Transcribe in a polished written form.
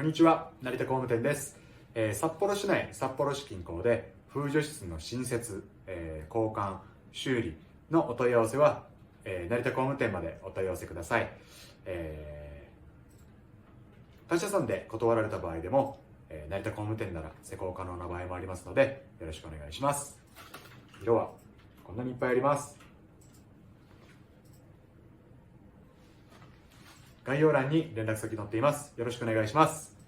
こんにちは、成田工務店です。札幌市内、札幌市近郊で風除室の新設、交換、修理のお問い合わせは、成田工務店までお問い合わせください。他社さんで断られた場合でも、成田工務店なら施工可能な場合もありますので、よろしくお願いします。色はこんなにいっぱいあります。概要欄に連絡先載っています。よろしくお願いします。